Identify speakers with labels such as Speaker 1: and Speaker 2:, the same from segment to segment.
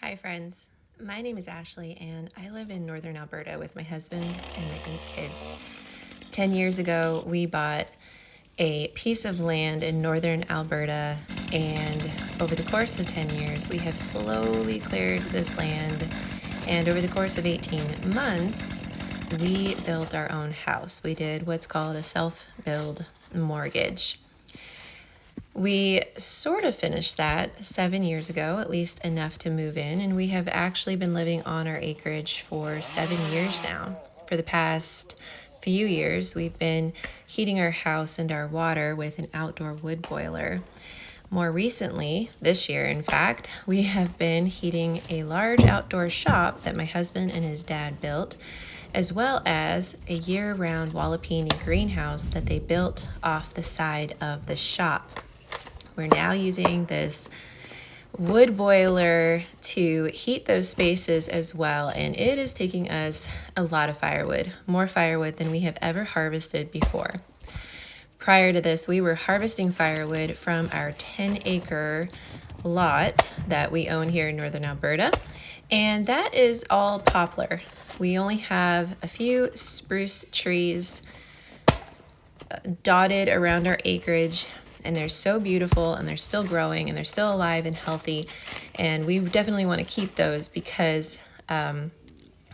Speaker 1: Hi friends, my name is Ashley and I live in northern Alberta with my husband and my 8 kids. 10 years ago, we bought a piece of land in northern Alberta, and over the course of 10 years, we have slowly cleared this land, and over the course of 18 months, we built our own house. We did what's called a self-build mortgage. We sort of finished that 7 years ago, at least enough to move in, and we have actually been living on our acreage for 7 years now. For the past few years, we've been heating our house and our water with an outdoor wood boiler. More recently, this year in fact, we have been heating a large outdoor shop that my husband and his dad built, as well as a year-round Wallapini greenhouse that they built off the side of the shop. We're now using this wood boiler to heat those spaces as well, and it is taking us a lot of firewood, more firewood than we have ever harvested before. Prior to this, we were harvesting firewood from our 10-acre lot that we own here in northern Alberta, and that is all poplar. We only have a few spruce trees dotted around our acreage, and they're so beautiful and they're still growing and they're still alive and healthy, and we definitely want to keep those because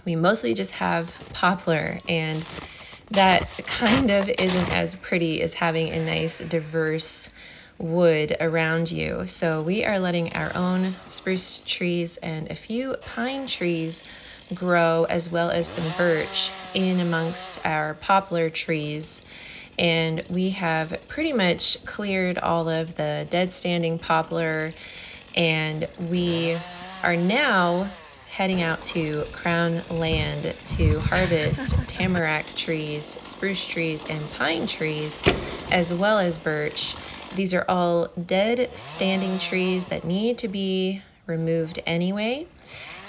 Speaker 1: we mostly just have poplar, and that kind of isn't as pretty as having a nice diverse wood around you. So we are letting our own spruce trees and a few pine trees grow, as well as some birch in amongst our poplar trees. And we have pretty much cleared all of the dead standing poplar, and we are now heading out to Crown land to harvest tamarack trees, spruce trees, and pine trees, as well as birch. These are all dead standing trees that need to be removed anyway,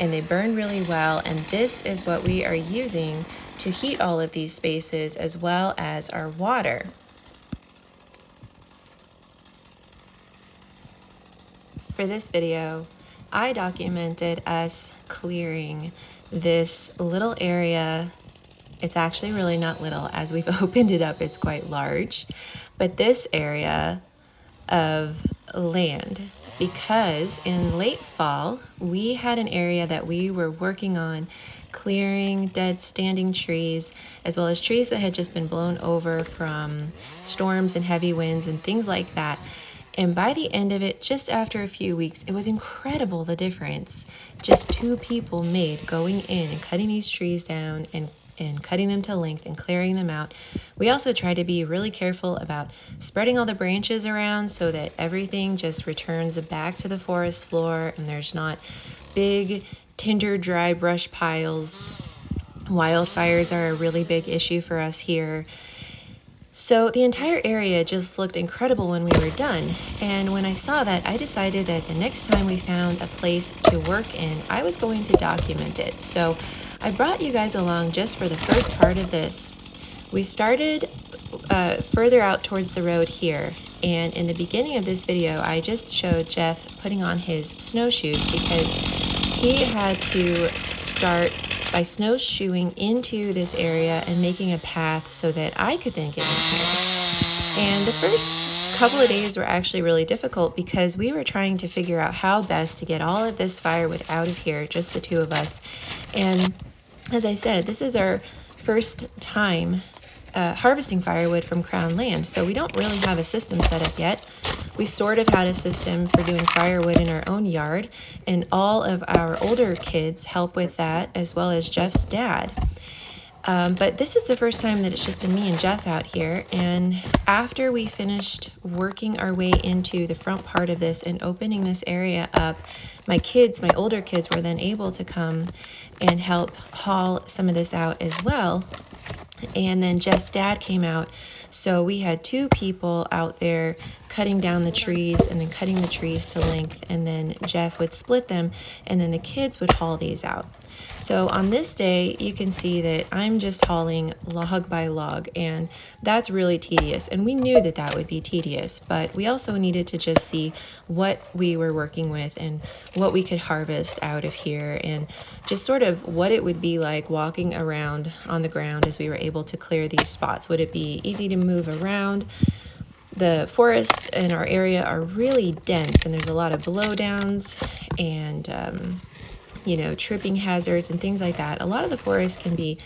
Speaker 1: and they burn really well, and this is what we are using to heat all of these spaces, as well as our water. For this video, I documented us clearing this little area. It's actually really not little. As we've opened it up, it's quite large, but this area of land, because in late fall, we had an area that we were working on clearing dead standing trees, as well as trees that had just been blown over from storms and heavy winds and things like that. And by the end of it, just after a few weeks, it was incredible the difference just 2 people made going in and cutting these trees down and cutting them to length and clearing them out. We also try to be really careful about spreading all the branches around so that everything just returns back to the forest floor and there's not big tinder dry brush piles. Wildfires are a really big issue for us here. So the entire area just looked incredible when we were done. And when I saw that, I decided that the next time we found a place to work in, I was going to document it. So I brought you guys along just for the first part of this. We started further out towards the road here, and in the beginning of this video I just showed Geoff putting on his snowshoes because he had to start by snowshoeing into this area and making a path so that I could then get in here. And the first couple of days were actually really difficult because we were trying to figure out how best to get all of this firewood out of here, just the 2 of us. And as I said, this is our first time harvesting firewood from Crown land, so we don't really have a system set up yet. We sort of had a system for doing firewood in our own yard, and all of our older kids help with that, as well as Geoff's dad. But this is the first time that it's just been me and Geoff out here, and after we finished working our way into the front part of this and opening this area up, my older kids were then able to come and help haul some of this out as well. And then Geoff's dad came out, so we had 2 people out there cutting down the trees and then cutting the trees to length, and then Geoff would split them, and then the kids would haul these out. So on this day, you can see that I'm just hauling log by log, and that's really tedious. And we knew that that would be tedious, but we also needed to just see what we were working with and what we could harvest out of here, and just sort of what it would be like walking around on the ground as we were able to clear these spots. Would it be easy to move around? The forests in our area are really dense, and there's a lot of blowdowns and tripping hazards and things like that. A lot of the forest can be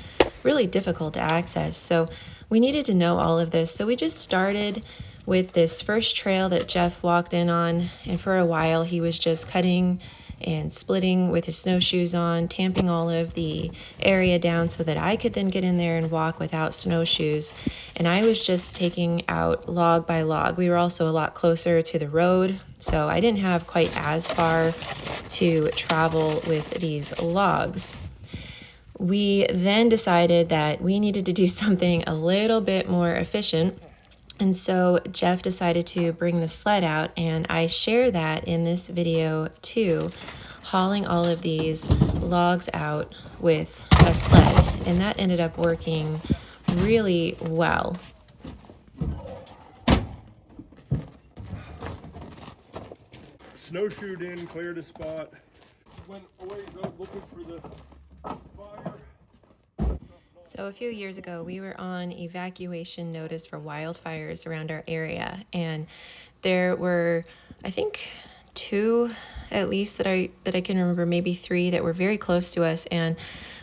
Speaker 1: really difficult to access. So we needed to know all of this. So we just started with this first trail that Geoff walked in on. And for a while, he was just cutting and splitting with his snowshoes on, tamping all of the area down so that I could then get in there and walk without snowshoes. And I was just taking out log by log. We were also a lot closer to the road, so I didn't have quite as far to travel with these logs. We then decided that we needed to do something a little bit more efficient. And so Geoff decided to bring the sled out, and I share that in this video too, hauling all of these logs out with a sled, and that ended up working really well.
Speaker 2: Snowshoed in, cleared a spot, went a ways up looking for the fire.
Speaker 1: So a few years ago, we were on evacuation notice for wildfires around our area, and there were, I think, 2 at least that I can remember, maybe 3 that were very close to us. And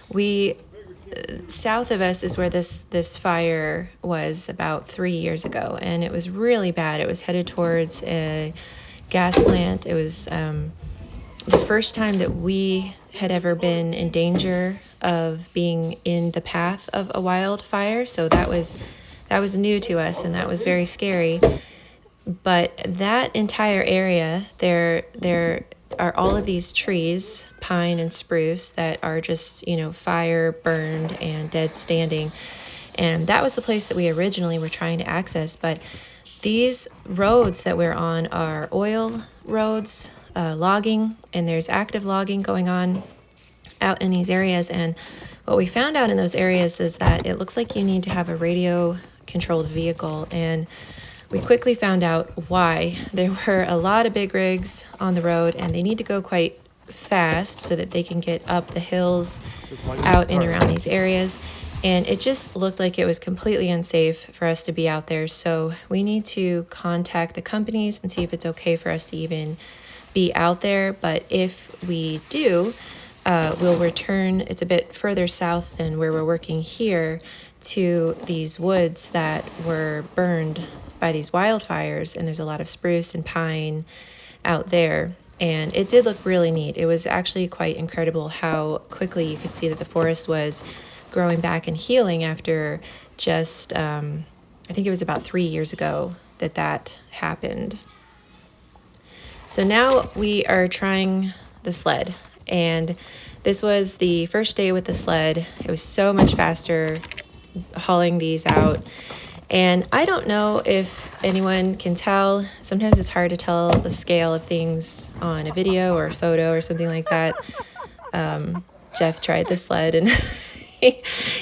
Speaker 1: we, south of us is where this fire was about 3 years ago, and it was really bad. It was headed towards a gas plant. It was the first time that we had ever been in danger of being in the path of a wildfire, so that was new to us, and that was very scary. But that entire area, there are all of these trees, pine and spruce, that are just fire burned and dead standing, and that was the place that we originally were trying to access. But these roads that we're on are oil roads, logging, and there's active logging going on out in these areas. And what we found out in those areas is that it looks like you need to have a radio controlled vehicle, and we quickly found out why. There were a lot of big rigs on the road, and they need to go quite fast so that they can get up the hills out and around these areas. And it just looked like it was completely unsafe for us to be out there. So we need to contact the companies and see if it's okay for us to even be out there. But if we do, we'll return. It's a bit further south than where we're working here, to these woods that were burned by these wildfires. And there's a lot of spruce and pine out there. And it did look really neat. It was actually quite incredible how quickly you could see that the forest was growing back and healing after just, I think it was about 3 years ago that happened. So now we are trying the sled, and this was the first day with the sled. It was so much faster hauling these out. And I don't know if anyone can tell. Sometimes it's hard to tell the scale of things on a video or a photo or something like that. Geoff tried the sled, and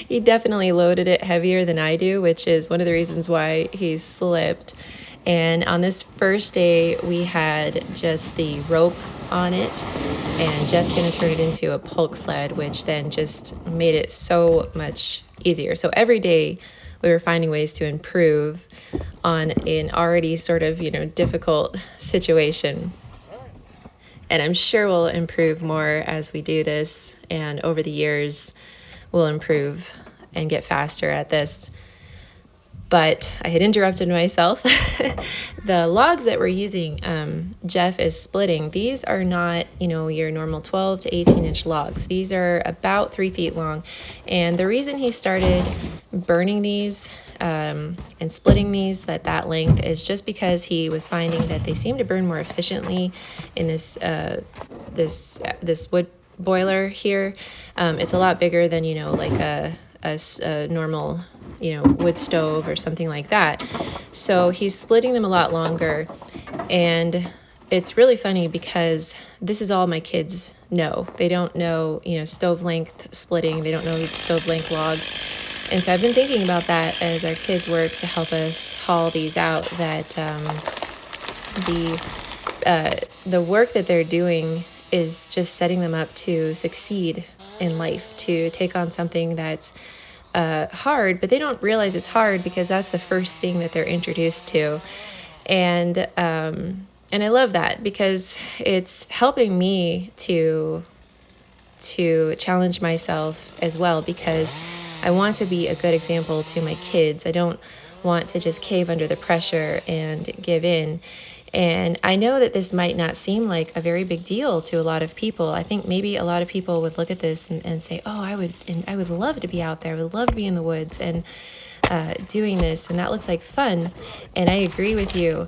Speaker 1: he definitely loaded it heavier than I do, which is one of the reasons why he slipped. And on this first day, we had just the rope on it, and Geoff's going to turn it into a pulk sled, which then just made it so much easier. So every day we were finding ways to improve on an already sort of, difficult situation. And I'm sure we'll improve more as we do this, and over the years we'll improve and get faster at this. But I had interrupted myself. The logs that we're using, Geoff is splitting. These are not, your normal 12 to 18 inch logs. These are about 3 feet long. And the reason he started burning these and splitting these that length is just because he was finding that they seem to burn more efficiently in this wood boiler here. It's a lot bigger than, like a normal wood stove or something like that. So he's splitting them a lot longer. And it's really funny because this is all my kids know. They don't know, stove length splitting. They don't know stove length logs. And so I've been thinking about that as our kids work to help us haul these out, that the work that they're doing is just setting them up to succeed in life, to take on something that's hard, but they don't realize it's hard because that's the first thing that they're introduced to. And I love that because it's helping me to challenge myself as well, because I want to be a good example to my kids. I don't want to just cave under the pressure and give in. And I know that this might not seem like a very big deal to a lot of people. I think maybe a lot of people would look at this and say, oh, I would love to be out there. I would love to be in the woods and doing this, and that looks like fun. And I agree with you.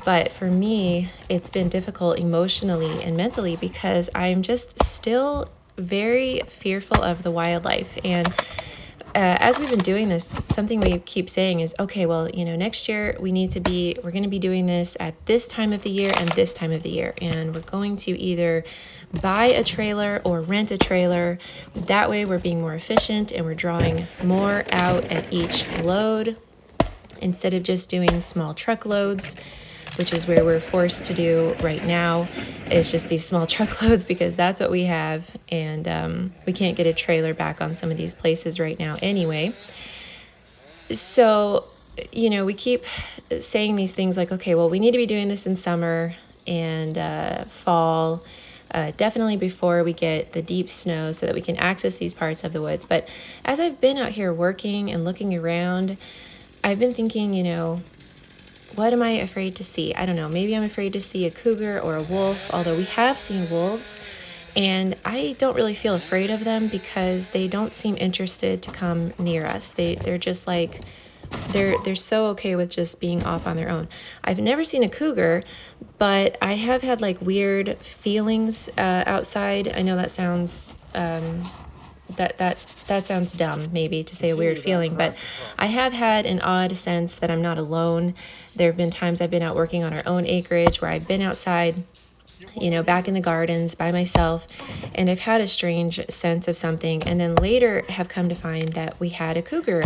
Speaker 1: But for me, it's been difficult emotionally and mentally because I'm just still very fearful of the wildlife. And as we've been doing this, something we keep saying is, okay, well, next year we're going to be doing this at this time of the year and this time of the year. And we're going to either buy a trailer or rent a trailer. That way we're being more efficient and we're drawing more out at each load instead of just doing small truckloads, which is where we're forced to do right now. It's just these small truckloads because that's what we have, and we can't get a trailer back on some of these places right now anyway. So, we keep saying these things like, okay, well, we need to be doing this in summer and fall, definitely before we get the deep snow so that we can access these parts of the woods. But as I've been out here working and looking around, I've been thinking, what am I afraid to see? I don't know. Maybe I'm afraid to see a cougar or a wolf, although we have seen wolves. And I don't really feel afraid of them because they don't seem interested to come near us. They're just like, they're so okay with just being off on their own. I've never seen a cougar, but I have had like weird feelings outside. I know that sounds that sounds dumb maybe to say a weird feeling, but I have had an odd sense that I'm not alone. There have been times I've been out working on our own acreage where I've been outside, back in the gardens by myself, and I've had a strange sense of something, and then later have come to find that we had a cougar,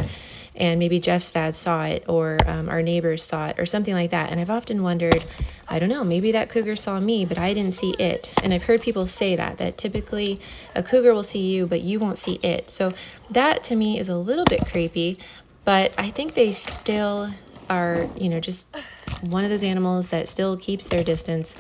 Speaker 1: and maybe Geoff's dad saw it, or our neighbors saw it, or something like that. And I've often wondered, I don't know, maybe that cougar saw me, but I didn't see it. And I've heard people say that typically a cougar will see you, but you won't see it. So that to me is a little bit creepy, but I think they still are, just one of those animals that still keeps their distance.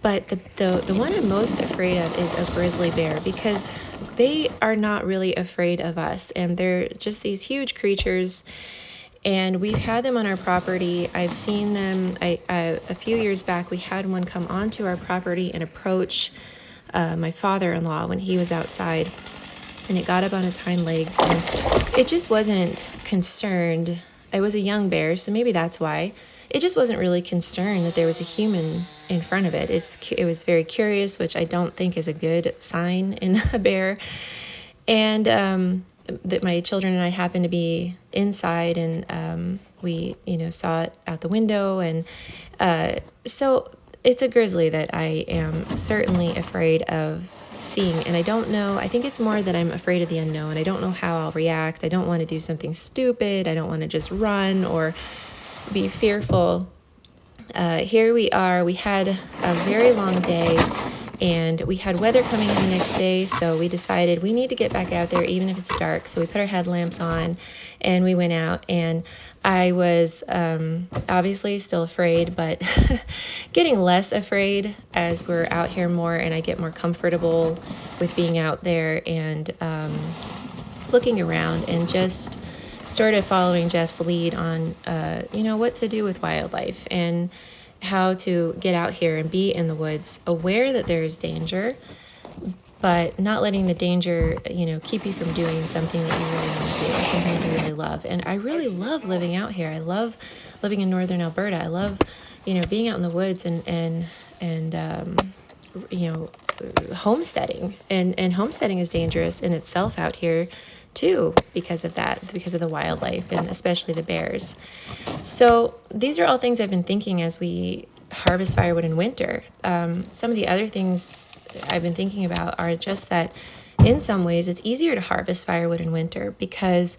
Speaker 1: But the one I'm most afraid of is a grizzly bear, because they are not really afraid of us, and they're just these huge creatures, and we've had them on our property. I've seen them. A few years back, we had one come onto our property and approach my father-in-law when he was outside, and it got up on its hind legs, and it just wasn't concerned. It was a young bear, so maybe that's why. It just wasn't really concerned that there was a human in front of it. It was very curious, which I don't think is a good sign in a bear. And that my children and I happened to be inside, and we, saw it out the window. And so it's a grizzly that I am certainly afraid of seeing. And I don't know, I think it's more that I'm afraid of the unknown. I don't know how I'll react. I don't want to do something stupid. I don't want to just run or be fearful. Here we are. We had a very long day, and we had weather coming in the next day, so we decided we need to get back out there even if it's dark. So we put our headlamps on and we went out, and I was obviously still afraid, but getting less afraid as we're out here more and I get more comfortable with being out there and looking around and just sort of following Geoff's lead on, what to do with wildlife and how to get out here and be in the woods, aware that there is danger, but not letting the danger, keep you from doing something that you really want to do or something that you really love. And I really love living out here. I love living in northern Alberta. I love, being out in the woods and homesteading. And homesteading is dangerous in itself out here. too because of that, because of the wildlife and especially the bears. So these are all things I've been thinking as we harvest firewood in winter. Some of the other things I've been thinking about are just that in some ways it's easier to harvest firewood in winter because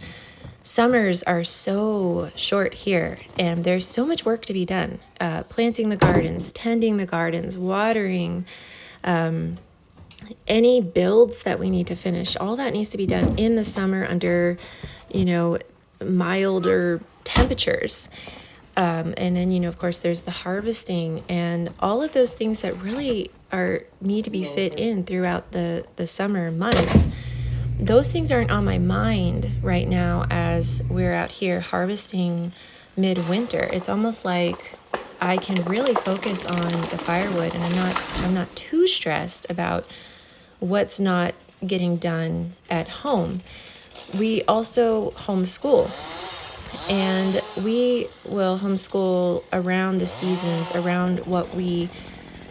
Speaker 1: summers are so short here and there's so much work to be done. Planting the gardens, tending the gardens, watering, any builds that we need to finish, all that needs to be done in the summer under, milder temperatures. And then, of course, there's the harvesting and all of those things that really need to be fit in throughout the summer months. Those things aren't on my mind right now as we're out here harvesting midwinter. It's almost like I can really focus on the firewood and I'm not too stressed about what's not getting done at home. We also homeschool. And we will homeschool around the seasons, around what we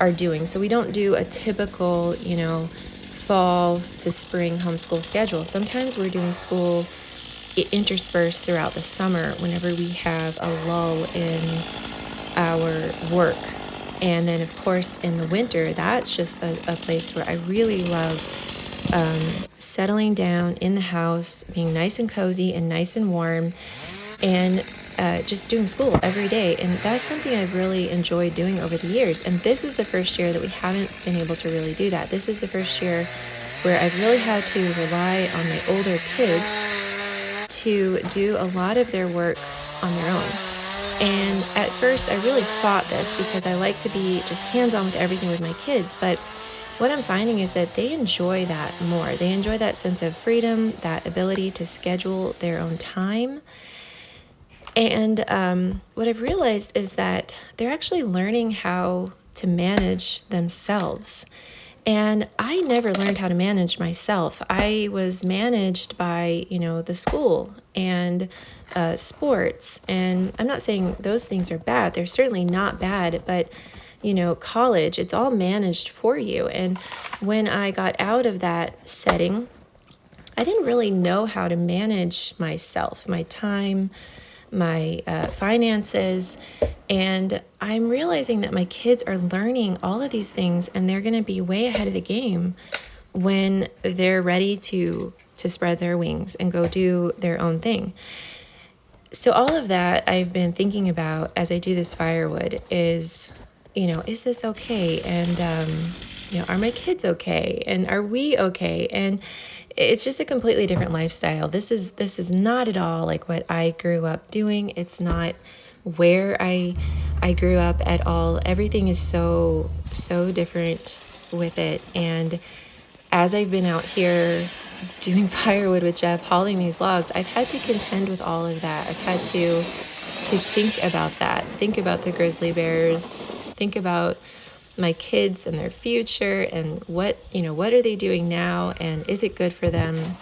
Speaker 1: are doing. So we don't do a typical, fall to spring homeschool schedule. Sometimes we're doing school interspersed throughout the summer whenever we have a lull in our work. And then, of course, in the winter, that's just a place where I really love settling down in the house, being nice and cozy and nice and warm, and just doing school every day. And that's something I've really enjoyed doing over the years. And this is the first year that we haven't been able to really do that. This is the first year where I've really had to rely on my older kids to do a lot of their work on their own. And at first I really fought this because I like to be just hands-on with everything with my kids. But what I'm finding is that they enjoy that more. They enjoy that sense of freedom, that ability to schedule their own time. And what I've realized is that they're actually learning how to manage themselves. And I never learned how to manage myself. I was managed by, the school and sports. And I'm not saying those things are bad. They're certainly not bad, but college, it's all managed for you. And when I got out of that setting, I didn't really know how to manage myself, my time, my finances, and I'm realizing that my kids are learning all of these things and they're going to be way ahead of the game when they're ready to spread their wings and go do their own thing. So all of that I've been thinking about as I do this firewood is, is this okay? And, are my kids okay? And are we okay? And it's just a completely different lifestyle. This is not at all like what I grew up doing. It's not where I grew up at all. Everything is so different with it. And as I've been out here doing firewood with Geoff, hauling these logs, I've had to contend with all of that. I've had to think about that, think about the grizzly bears, think about my kids and their future and what are they doing now and is it good for them?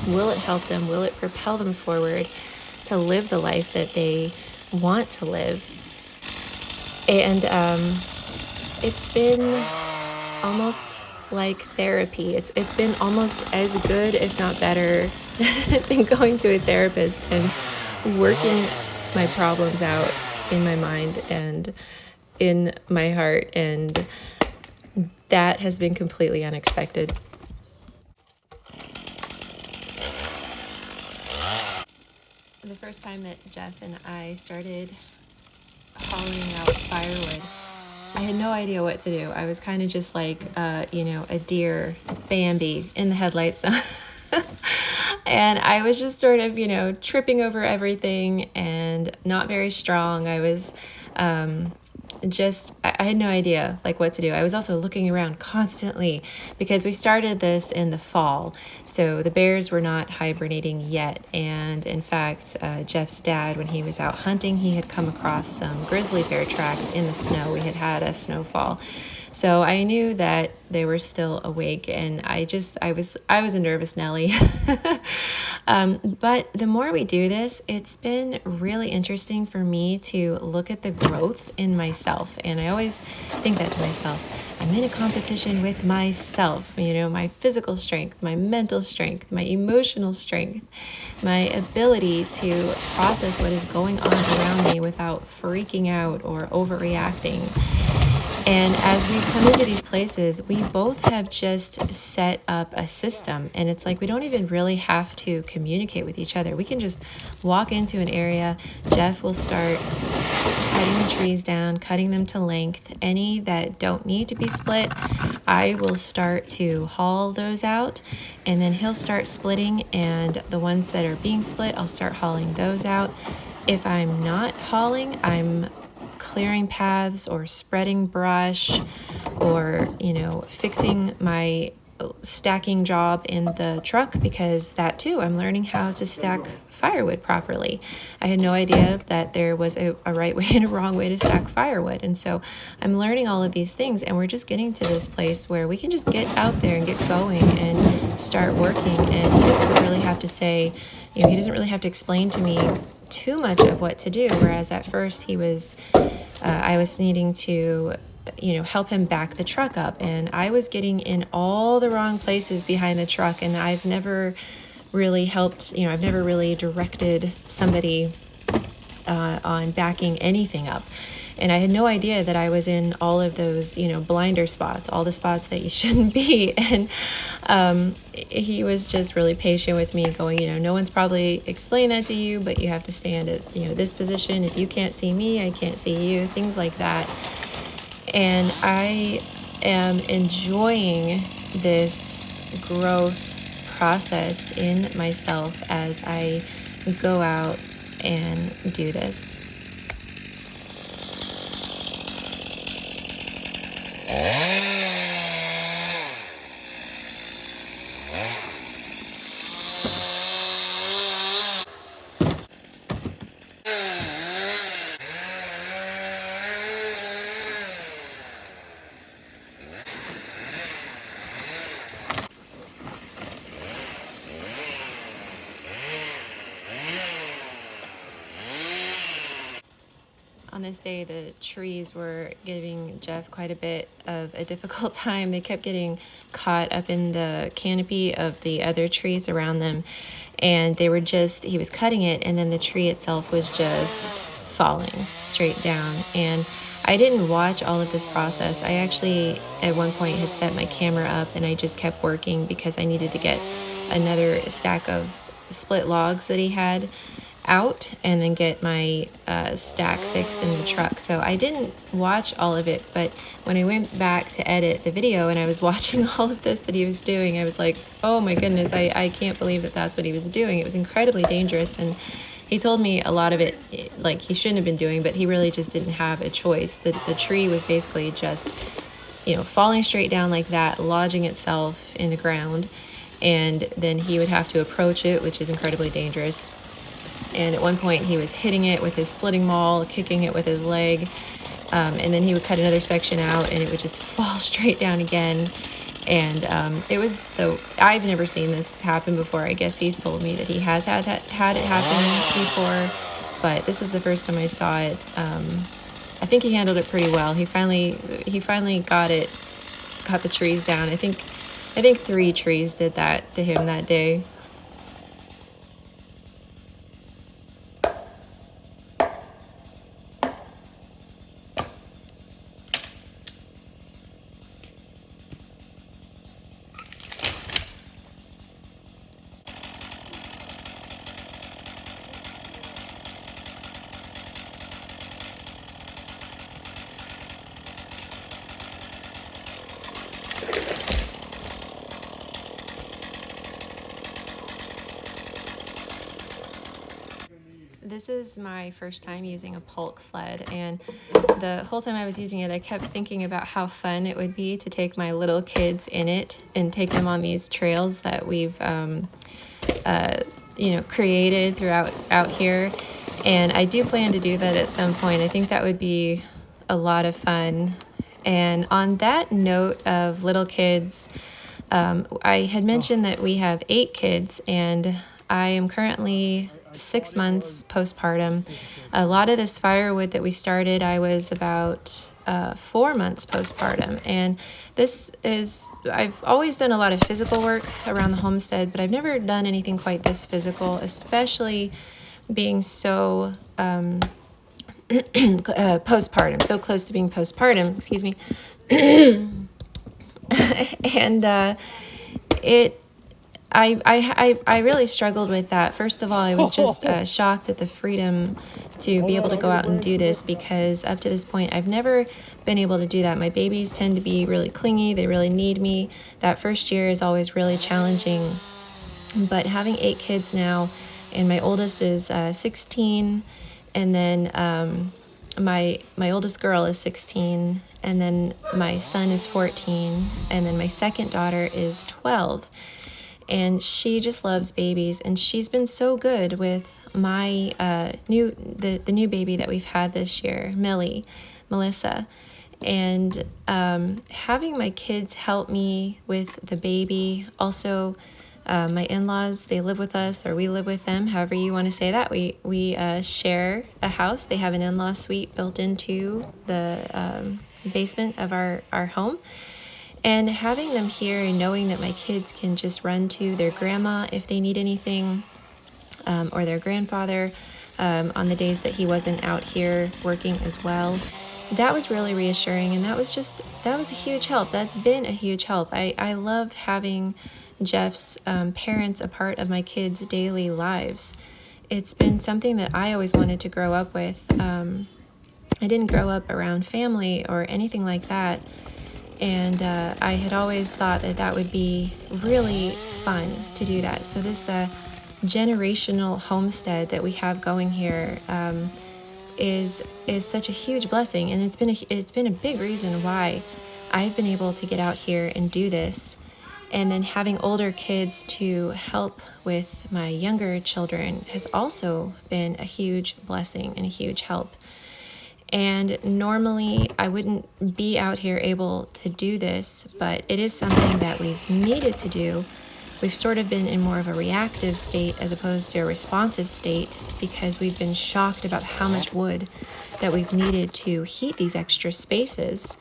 Speaker 1: Will it help them? Will it propel them forward to live the life that they want to live? And it's been almost like therapy. It's been almost as good, if not better, than going to a therapist and working my problems out in my mind and in my heart, and that has been completely unexpected. The first time that Geoff and I started hauling out firewood, I had no idea what to do. I was kind of just like, a deer, Bambi in the headlights. And I was just sort of, tripping over everything and not very strong. I was I had no idea like what to do. I was also looking around constantly because we started this in the fall. So the bears were not hibernating yet. And in fact, Geoff's dad, when he was out hunting, he had come across some grizzly bear tracks in the snow. We had had a snowfall. So I knew that they were still awake, and I was a nervous Nelly. But the more we do this, it's been really interesting for me to look at the growth in myself. And I always think that to myself, I'm in a competition with myself, you know, my physical strength, my mental strength, my emotional strength, my ability to process what is going on around me without freaking out or overreacting. And as we come into these places, we both have just set up a system. And it's like we don't even really have to communicate with each other. We can just walk into an area. Geoff will start cutting the trees down, cutting them to length. Any that don't need to be split, I will start to haul those out. And then he'll start splitting. And the ones that are being split, I'll start hauling those out. If I'm not hauling, I'm clearing paths or spreading brush or, you know, fixing my stacking job in the truck, because that too, I'm learning how to stack firewood properly. I had no idea that there was a right way and a wrong way to stack firewood. And so I'm learning all of these things, and we're just getting to this place where we can just get out there and get going and start working. And he doesn't really have to say, you know, he doesn't really have to explain to me too much of what to do, whereas at first he was I was needing to, you know, help him back the truck up, and I was getting in all the wrong places behind the truck, and I've never really helped, you know, I've never really directed somebody on backing anything up. And I had no idea that I was in all of those, you know, blinder spots, all the spots that you shouldn't be. And he was just really patient with me, going, you know, no one's probably explained that to you, but you have to stand at, you know, this position. If you can't see me, I can't see you, things like that. And I am enjoying this growth process in myself as I go out and do this. On this day, the trees were giving Geoff quite a bit of a difficult time. They kept getting caught up in the canopy of the other trees around them, and they were just, he was cutting it, and then the tree itself was just falling straight down. And I didn't watch all of this process. I actually, at one point, had set my camera up, and I just kept working because I needed to get another stack of split logs that he had out and then get my stack fixed in the truck. So I didn't watch all of it, but when I went back to edit the video and I was watching all of this that he was doing, I was like, oh my goodness, I can't believe that that's what he was doing. It was incredibly dangerous, and he told me a lot of it, like, he shouldn't have been doing, but he really just didn't have a choice. The tree was basically just, you know, falling straight down like that, lodging itself in the ground, and then he would have to approach it, which is incredibly dangerous. And at one point he was hitting it with his splitting maul, kicking it with his leg, and then he would cut another section out and it would just fall straight down again. And I've never seen this happen before. I guess he's told me that he has had it happen before, but this was the first time I saw it. I think he handled it pretty well. He finally got the trees down. I think 3 trees did that to him that day. This is my first time using a pulk sled, and the whole time I was using it, I kept thinking about how fun it would be to take my little kids in it and take them on these trails that we've created throughout out here. And I do plan to do that at some point. I think that would be a lot of fun. And on that note of little kids, I had mentioned that we have 8 kids, and I am currently 6 months postpartum. A lot of this firewood that we started, I was about 4 months postpartum. And I've always done a lot of physical work around the homestead, but I've never done anything quite this physical, especially being so postpartum, so close to being postpartum, excuse me. And I really struggled with that. First of all, I was just shocked at the freedom to be able to go out and do this, because up to this point, I've never been able to do that. My babies tend to be really clingy. They really need me. That first year is always really challenging. But having 8 kids now, and my oldest is 16, and then my oldest girl is 16, and then my son is 14, and then my second daughter is 12. And she just loves babies, and she's been so good with my new baby that we've had this year, Melissa. And having my kids help me with the baby, also my in-laws, they live with us, or we live with them, however you want to say that. We share a house. They have an in-law suite built into the basement of our home. And having them here and knowing that my kids can just run to their grandma if they need anything, or their grandfather on the days that he wasn't out here working as well, that was really reassuring. And that was a huge help. That's been a huge help. I love having Geoff's parents a part of my kids' daily lives. It's been something that I always wanted to grow up with. I didn't grow up around family or anything like that. And I had always thought that would be really fun to do that. So this generational homestead that we have going here is such a huge blessing, and it's been a big reason why I've been able to get out here and do this. And then having older kids to help with my younger children has also been a huge blessing and a huge help. And normally I wouldn't be out here able to do this, but it is something that we've needed to do. We've sort of been in more of a reactive state as opposed to a responsive state, because we've been shocked about how much wood that we've needed to heat these extra spaces.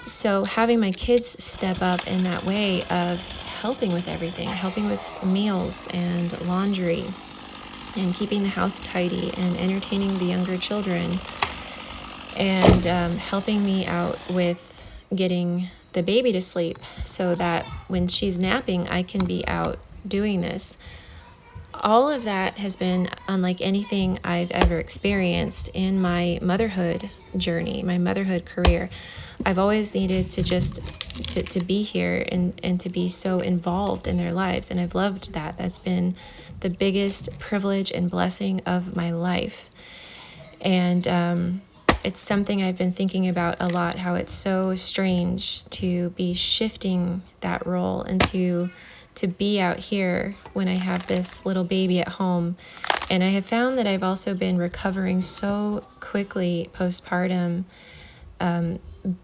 Speaker 1: So having my kids step up in that way of helping with everything, helping with meals and laundry, and keeping the house tidy and entertaining the younger children, and helping me out with getting the baby to sleep so that when she's napping, I can be out doing this. All of that has been unlike anything I've ever experienced in my motherhood journey, my motherhood career. I've always needed to just to be here and to be so involved in their lives, and I've loved that. That's been the biggest privilege and blessing of my life. And it's something I've been thinking about a lot, how it's so strange to be shifting that role and to be out here when I have this little baby at home. And I have found that I've also been recovering so quickly postpartum,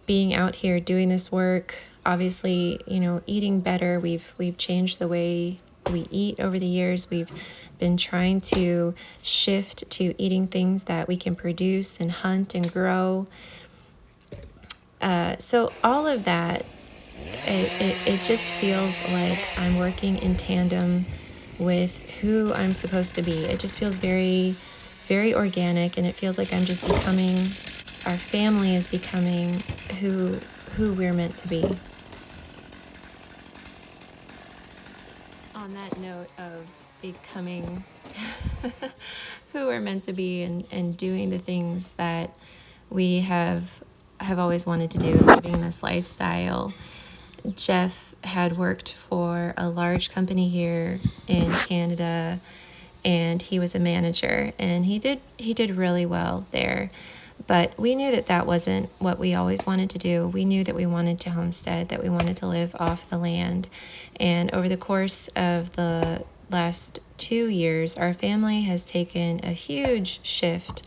Speaker 1: being out here doing this work. Obviously, eating better. We've changed the way we eat over the years. We've been trying to shift to eating things that we can produce and hunt and grow. So all of that, it just feels like I'm working in tandem with who I'm supposed to be. It just feels very, very organic, and it feels like I'm just becoming, our family is becoming who we're meant to be. On that note of becoming who we're meant to be and doing the things that we have always wanted to do, living this lifestyle, Geoff had worked for a large company here in Canada, and he was a manager, and he did really well there. But we knew that wasn't what we always wanted to do. We knew that we wanted to homestead, that we wanted to live off the land. And over the course of the last 2 years, our family has taken a huge shift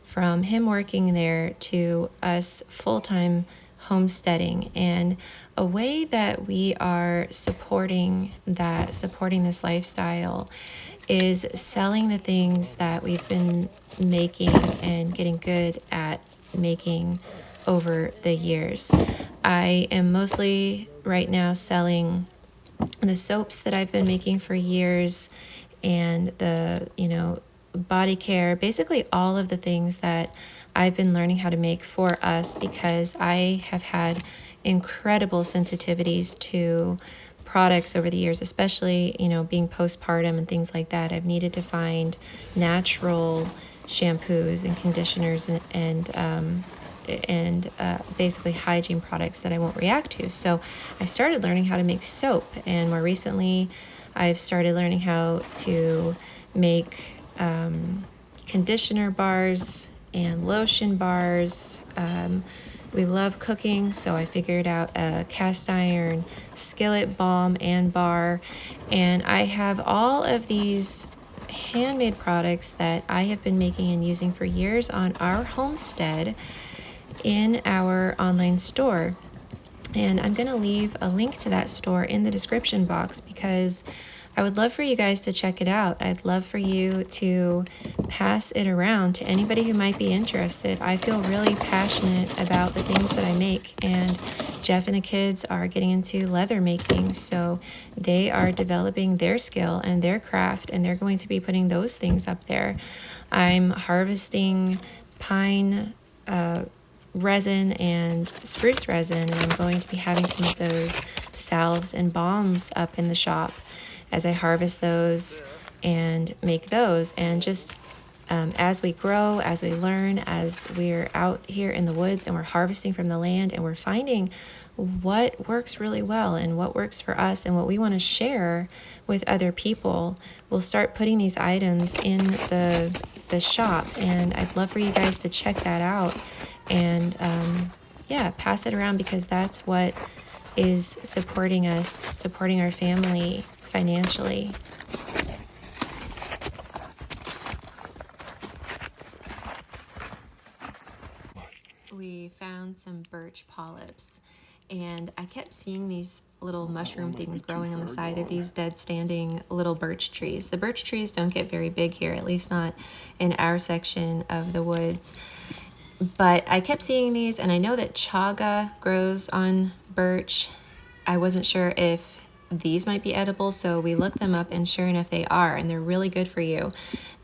Speaker 1: from him working there to us full-time homesteading. And a way that we are supporting this lifestyle is selling the things that we've been making and getting good at making over the years. I am mostly right now selling the soaps that I've been making for years, and the, body care, basically all of the things that I've been learning how to make for us, because I have had incredible sensitivities to products over the years, especially, being postpartum and things like that. I've needed to find natural shampoos and conditioners and basically hygiene products that I won't react to. So I started learning how to make soap, and more recently I've started learning how to make conditioner bars and lotion bars. We love cooking, so I figured out a cast iron skillet, balm, and bar. And I have all of these handmade products that I have been making and using for years on our homestead in our online store. And I'm going to leave a link to that store in the description box, because I would love for you guys to check it out. I'd love for you to pass it around to anybody who might be interested. I feel really passionate about the things that I make, and Geoff and the kids are getting into leather making, so they are developing their skill and their craft, and they're going to be putting those things up there. I'm harvesting pine resin and spruce resin, and I'm going to be having some of those salves and balms up in the shop as I harvest those and make those. And just as we grow, as we learn, as we're out here in the woods and we're harvesting from the land and we're finding what works really well and what works for us and what we want to share with other people, we'll start putting these items in the shop. And I'd love for you guys to check that out and pass it around, because that's what is supporting us, supporting our family financially. We found some birch polyps, and I kept seeing these little mushroom things growing on the side of these dead standing little birch trees. The birch trees don't get very big here, at least not in our section of the woods. But I kept seeing these, and I know that chaga grows on birch. I wasn't sure if these might be edible, so we looked them up, and sure enough they are, and they're really good for you.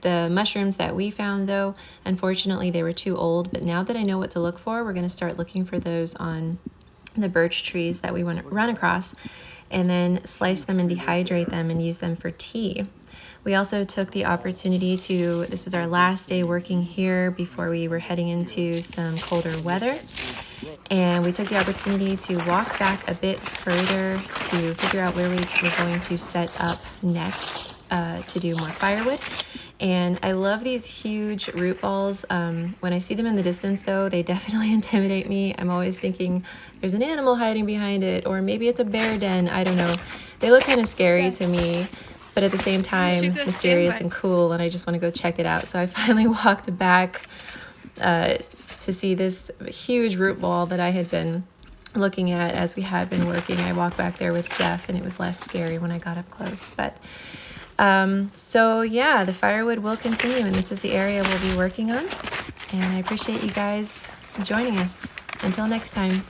Speaker 1: The mushrooms that we found, though, unfortunately they were too old, but now that I know what to look for, we're going to start looking for those on the birch trees that we want to run across, and then slice them and dehydrate them and use them for tea. We also took the opportunity this was our last day working here before we were heading into some colder weather. And we took the opportunity to walk back a bit further to figure out where we were going to set up next to do more firewood. And I love these huge root balls. When I see them in the distance, though, they definitely intimidate me. I'm always thinking there's an animal hiding behind it, or maybe it's a bear den. I don't know. They look kind of scary to me, but at the same time, mysterious and cool, and I just want to go check it out. So I finally walked back to see this huge root ball that I had been looking at as we had been working. I walked back there with Geoff, and it was less scary when I got up close. But the firewood will continue, and this is the area we'll be working on. And I appreciate you guys joining us. Until next time.